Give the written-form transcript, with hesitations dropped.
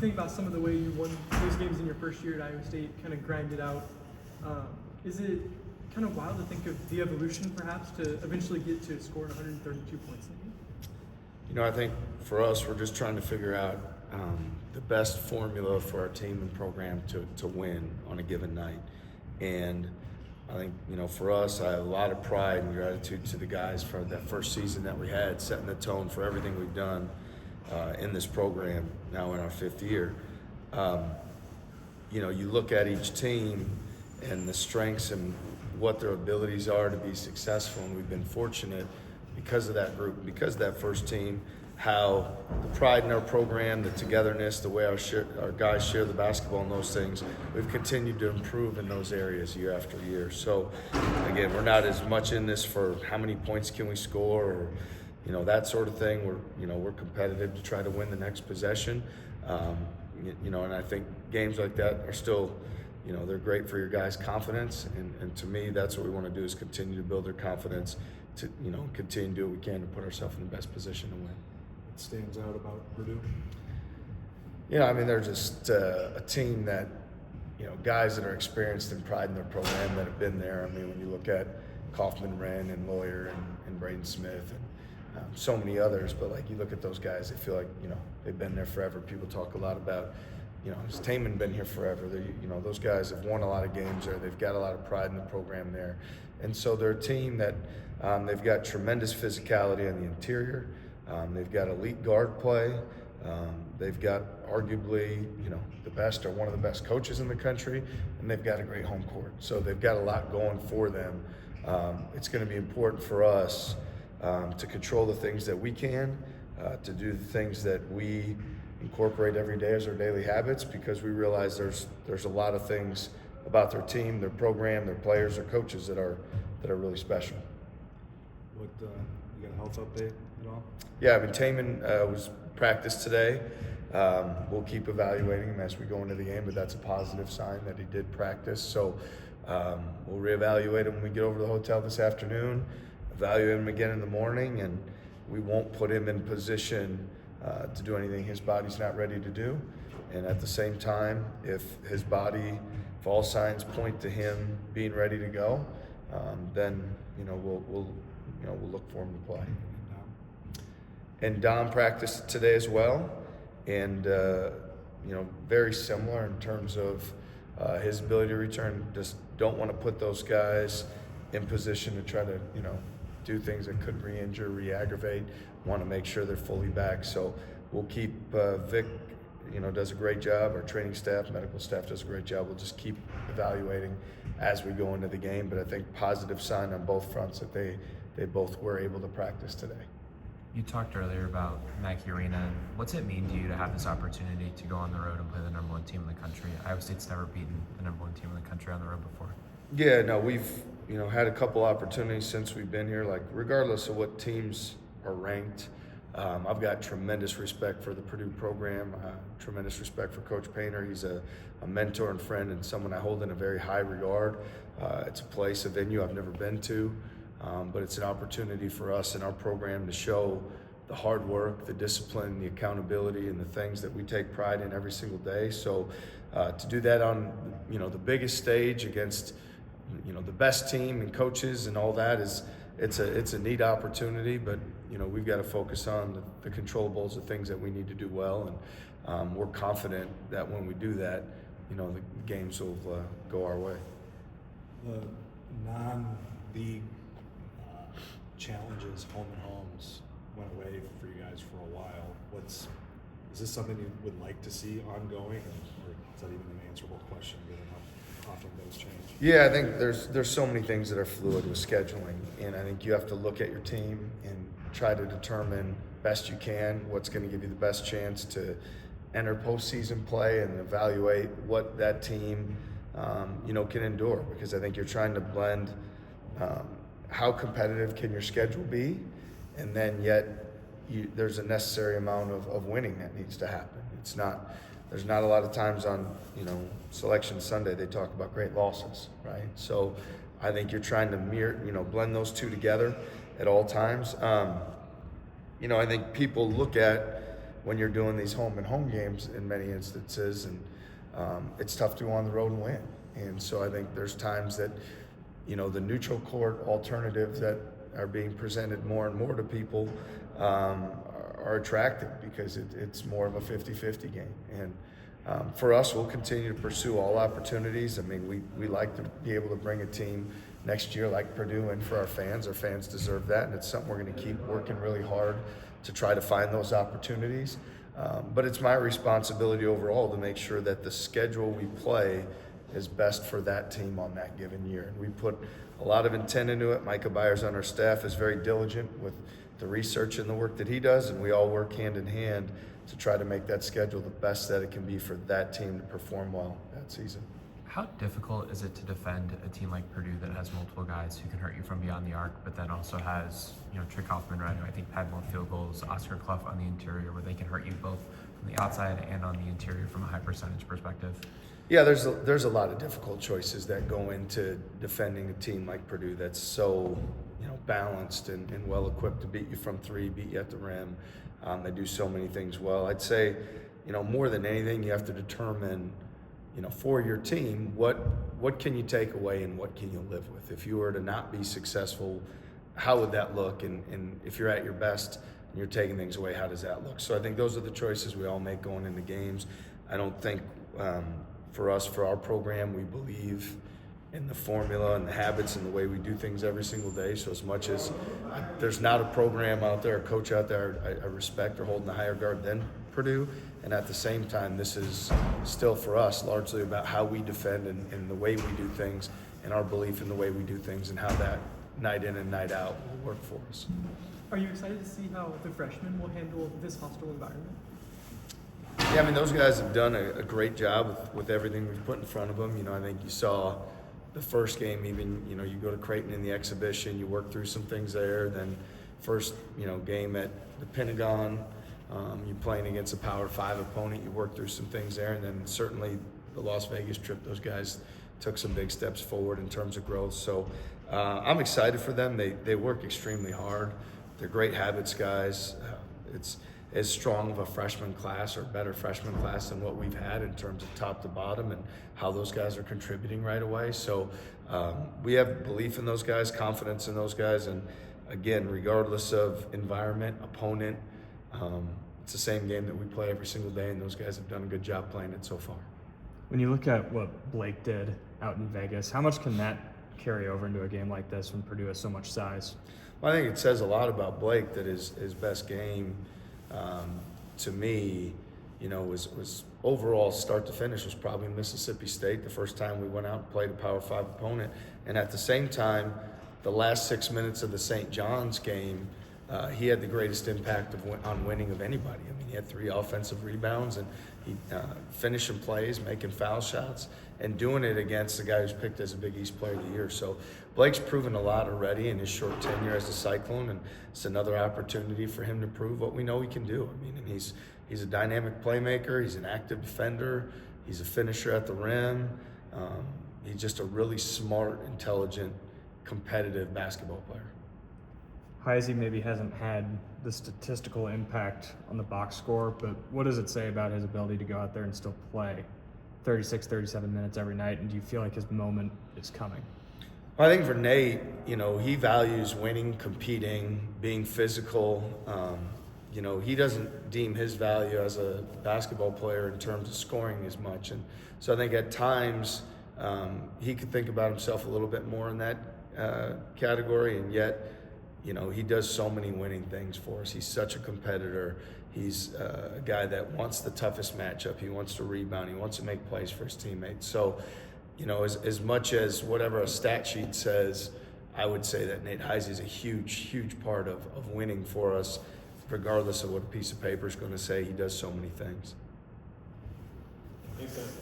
think about some of the way you won those games in your first year at Iowa State, kind of grinded out, is it kind of wild to think of the evolution perhaps to eventually get to scoring 132 points in a game? You know, I think for us, we're just trying to figure out the best formula for our team and program to win on a given night. And I think, you know, for us, I have a lot of pride and gratitude to the guys for that first season that we had, setting the tone for everything we've done in this program now in our fifth year. You know, you look at each team and the strengths and what their abilities are to be successful, and we've been fortunate because of that group, because of that first team, how the pride in our program, the togetherness, the way our guys share the basketball and those things, we've continued to improve in those areas year after year. So again, we're not as much in this for how many points can we score or, you know, that sort of thing. We're competitive to try to win the next possession. You know, and I think games like that are still, you know, they're great for your guys' confidence. And to me, that's what we want to do, is continue to build their confidence to, you know, continue to do what we can to put ourselves in the best position to win. What stands out about Purdue? Yeah, I mean, they're just a team that, you know, guys that are experienced and pride in their program that have been there. I mean, when you look at Kaufman, Wren, and Lawyer, and Braden Smith, and so many others, but like you look at those guys, they feel like, you know, they've been there forever. People talk a lot about, you know, has Taman been here forever? You know, those guys have won a lot of games there. They've got a lot of pride in the program there. And so they're a team that they've got tremendous physicality on the interior. They've got elite guard play. They've got arguably, you know, the best or one of the best coaches in the country, and they've got a great home court. So they've got a lot going for them. It's going to be important for us to control the things that we can, to do the things that we incorporate every day as our daily habits, because we realize there's a lot of things about their team, their program, their players, their coaches that are really special. What you got a health update at all? Yeah, I mean, Taman was practiced today. We'll keep evaluating him as we go into the game, but that's a positive sign that he did practice. So we'll reevaluate him when we get over to the hotel this afternoon, evaluate him again in the morning, and we won't put him in position to do anything his body's not ready to do. And at the same time, if all signs point to him being ready to go, then, you know, we'll look for him to play. And Dom practiced today as well, and you know, very similar in terms of his ability to return. Just don't want to put those guys in position to try to, you know, do things that could re-injure, re-aggravate. Want to make sure they're fully back. So we'll keep Vic, you know, does a great job. Our training staff, medical staff does a great job. We'll just keep evaluating as we go into the game. But I think positive sign on both fronts that they both were able to practice today. You talked earlier about Mackey Arena. What's it mean to you to have this opportunity to go on the road and play the number one team in the country? Iowa State's never beaten the number one team in the country on the road before. Yeah, no, we've, you know, had a couple opportunities since we've been here. Like, regardless of what teams are ranked, I've got tremendous respect for the Purdue program, tremendous respect for Coach Painter. He's a mentor and friend and someone I hold in a very high regard. It's a place, a venue I've never been to. But it's an opportunity for us in our program to show the hard work, the discipline, the accountability, and the things that we take pride in every single day. So to do that on, you know, the biggest stage against, you know, the best team and coaches and all that it's a neat opportunity. But, you know, we've got to focus on the controllables, the things that we need to do well, and we're confident that when we do that, you know, the games will go our way. The non-league challenges, home and homes, went away for you guys for a while. Is this something you would like to see ongoing, or is that even an answerable question given how often those change? Yeah, I think there's so many things that are fluid with scheduling, and I think you have to look at your team and try to determine best you can what's going to give you the best chance to enter postseason play and evaluate what that team you know, can endure, because I think you're trying to blend how competitive can your schedule be, and then yet there's a necessary amount of winning that needs to happen. There's not a lot of times on, you know, Selection Sunday they talk about great losses, right? So I think you're trying to blend those two together at all times. You know, I think people look at when you're doing these home games in many instances, and it's tough to go on the road and win. And so I think there's times that, you know, the neutral court alternatives that are being presented more and more to people are attractive because it's more of a 50-50 game. And for us, we'll continue to pursue all opportunities. I mean, we like to be able to bring a team next year like Purdue in for our fans. Our fans deserve that, and it's something we're going to keep working really hard to try to find those opportunities. But it's my responsibility overall to make sure that the schedule we play is best for that team on that given year. And we put a lot of intent into it. Micah Byers on our staff is very diligent with the research and the work that he does, and we all work hand in hand to try to make that schedule the best that it can be for that team to perform well that season. How difficult is it to defend a team like Purdue that has multiple guys who can hurt you from beyond the arc, but then also has, you know, Trick Hoffman, right, who I think had more field goals, Oscar Clough on the interior, where they can hurt you both from the outside and on the interior from a high percentage perspective? Yeah, there's a lot of difficult choices that go into defending a team like Purdue that's so, you know, balanced and well equipped to beat you from three, beat you at the rim. They do so many things well. I'd say, you know, more than anything, you have to determine, you know, for your team, what can you take away and what can you live with? If you were to not be successful, how would that look? And if you're at your best and you're taking things away, how does that look? So I think those are the choices we all make going into games. I don't think for us, for our program, we believe in the formula and the habits and the way we do things every single day. So as much as there's not a program out there, a coach out there I respect or holding a higher guard than Purdue, and at the same time, this is still for us largely about how we defend and the way we do things and our belief in the way we do things and how that night in and night out will work for us. Are you excited to see how the freshmen will handle this hostile environment? Yeah, I mean, those guys have done a great job with everything we've put in front of them. You know, I think you saw the first game, even, you know, you go to Creighton in the exhibition, you work through some things there. Then first, you know, game at the Pentagon, you're playing against a Power 5 opponent, you work through some things there. And then certainly the Las Vegas trip, those guys took some big steps forward in terms of growth. So I'm excited for them. They work extremely hard. They're great habits guys. It's as strong of a freshman class or better freshman class than what we've had in terms of top to bottom and how those guys are contributing right away. So we have belief in those guys, confidence in those guys. And again, regardless of environment, opponent, it's the same game that we play every single day, and those guys have done a good job playing it so far. When you look at what Blake did out in Vegas, how much can that carry over into a game like this when Purdue has so much size? Well, I think it says a lot about Blake that his best game, to me, you know, was overall start to finish was probably Mississippi State, the first time we went out and played a Power 5 opponent. And at the same time, the last 6 minutes of the St. John's game, he had the greatest impact on winning of anybody. I mean, he had 3 offensive rebounds, and he finishing plays, making foul shots, and doing it against the guy who's picked as a Big East Player of the Year. So Blake's proven a lot already in his short tenure as a Cyclone, and it's another opportunity for him to prove what we know he can do. I mean, and he's a dynamic playmaker. He's an active defender. He's a finisher at the rim. He's just a really smart, intelligent, competitive basketball player. Heisey maybe hasn't had the statistical impact on the box score, but what does it say about his ability to go out there and still play 36, 37 minutes every night? And do you feel like his moment is coming? Well, I think for Nate, you know, he values winning, competing, being physical. You know, he doesn't deem his value as a basketball player in terms of scoring as much. And so I think at times he could think about himself a little bit more in that category, and yet, you know, he does so many winning things for us. He's such a competitor. He's a guy that wants the toughest matchup. He wants to rebound. He wants to make plays for his teammates. So, you know, as much as whatever a stat sheet says, I would say that Nate Heisey is a huge, huge part of winning for us, regardless of what a piece of paper is going to say. He does so many things. Thanks, guys.